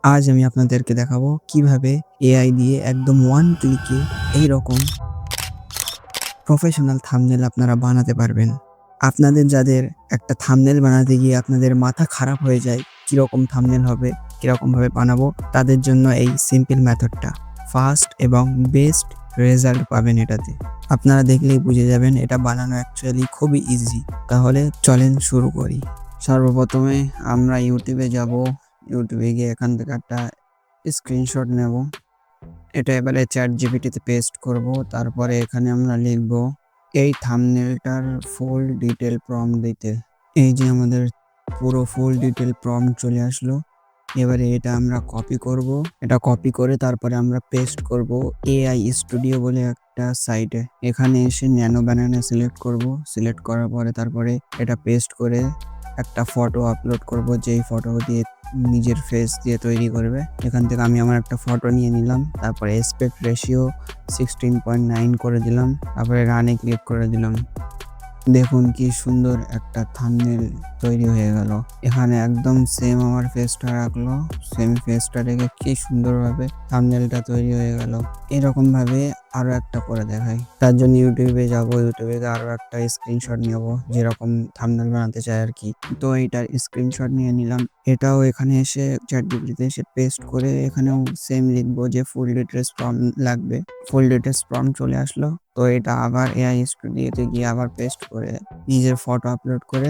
আজ আমি আপনাদেরকে দেখাবো কিভাবে এআই দিয়ে একদম ওয়ান ক্লিকে এইরকম প্রফেশনাল থাম্বনেল আপনারা বানাতে পারবেন। আপনাদের যাদের একটা থাম্বনেল বানাতে গিয়ে আপনাদের মাথা খারাপ হয়ে যায়, কিরকম থাম্বনেল হবে, কিরকমভাবে বানাবো, তাদের জন্য এই সিম্পল মেথডটা। ফাস্ট এবং বেস্ট রেজাল্ট পাবেন এটাতে। আপনারা দেখলেই বুঝে যাবেন এটা বানানো অ্যাকচুয়ালি খুবই ইজি। তাহলে চলেন শুরু করি। সর্বপ্রথমে আমরা ইউটিউবে যাব। ইউটিউবে গিয়ে এখান থেকে একটা স্ক্রিনশট নেব। এটা এবারে ChatGPT-তে পেস্ট করব। তারপরে এখানে আমরা লিখব এই থাম্বনেলটার ফুল ডিটেল প্রম্পট দিতে। এই যে আমাদের পুরো ফুল ডিটেল প্রম্পট চলে আসলো। এবারে এটা আমরা কপি করব। এটা কপি করে তারপরে আমরা পেস্ট করব AI স্টুডিও বলে একটা সাইটে। এখানে এসে ন্যানো ব্যানানা সিলেক্ট করব। সিলেক্ট করার পরে তারপরে এটা পেস্ট করে একটা ফটো আপলোড করব, যেই ফটো দিয়ে নিজের ফেস দিয়ে তৈরি করবে। এখান থেকে আমি আমার একটা ফটো নিয়ে নিলাম। তারপরে অ্যাসপেক্ট রেশিও 16.9 করে দিলাম। তারপরে রানে ক্লিক করে দিলাম। দেখুন কি সুন্দর একটা থাম্বনেল তৈরি হয়ে গেল। এখানে একদম সেম আমার ফেসটা রাখলো। সেম ফেসটা রেখে কি সুন্দরভাবে থাম্বনেলটা তৈরি হয়ে গেল। এরকম ভাবে আরো একটা করে দেখাই। তার জন্য ইউটিউবে যাব। ইউটিউবে আরো একটা স্ক্রিনশট নেব, যেরকম থাম্বনেল বানাতে চাই আর কি। তো এইটার স্ক্রিনশট নিয়ে নিলাম। এটাও এখানে এসে ChatGPT-তে এসে পেস্ট করে এখানেও সেম লিখবো যে ফুল ডিটেলস প্রম্পট লাগবে। ফুল ডিটেলস প্রম্পট চলে আসলো। তো এটা আবার AI স্টুডিওতে গিয়ে আবার পেস্ট করে নিজের ফটো আপলোড করে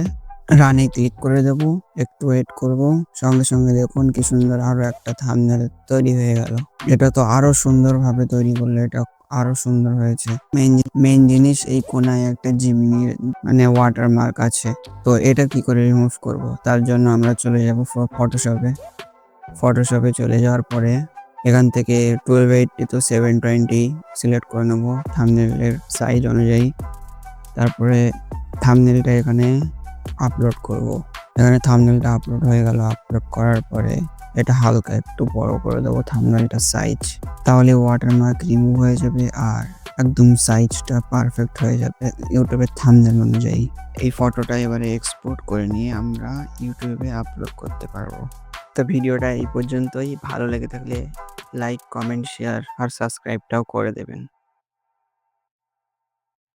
রানে ক্লিক করে দেব। একটু ওয়েট করব। সঙ্গে সঙ্গে দেখুন কি সুন্দর আরো একটা থাম্বনেল তৈরি হয়ে গেল। এটা তো আরো সুন্দরভাবে তৈরি করলে এটা আরো সুন্দর হয়েছে। মেইন জিনিস এই কোনায় একটা জিমিনির ওয়াটারমার্ক আছে। তো এটা কি করে রিমুভ করব? তার জন্য আমরা চলে যাব ফটোশপে। ফটোশপে চলে যাওয়ার পরে এখান থেকে 1280 to 720 সিলেক্ট করে নেব থাম্বনেলের সাইজ অনুযায়ী। তারপরে থাম্বনেলটা এখানে আপলোড করব। এখানে থাম্বনেলটা আপলোড হয়ে গেল। আপলোড করার পরে এটা হালকা একটু বড় করে দেবো থাম্বনেলটার সাইজ। তাহলে ওয়াটারমার্ক রিমুভ হয়ে যাবে আর একদম সাইজটা পারফেক্ট হয়ে যাবে ইউটিউবের থাম্বনেল অনুযায়ী। এই ফটোটা এবারে এক্সপোর্ট করে নিয়ে আমরা ইউটিউবে আপলোড করতে পারবো। তো ভিডিওটা এই পর্যন্তই। ভালো লেগে থাকলে লাইক, কমেন্ট, শেয়ার আর সাবস্ক্রাইবটাও করে দেবেন।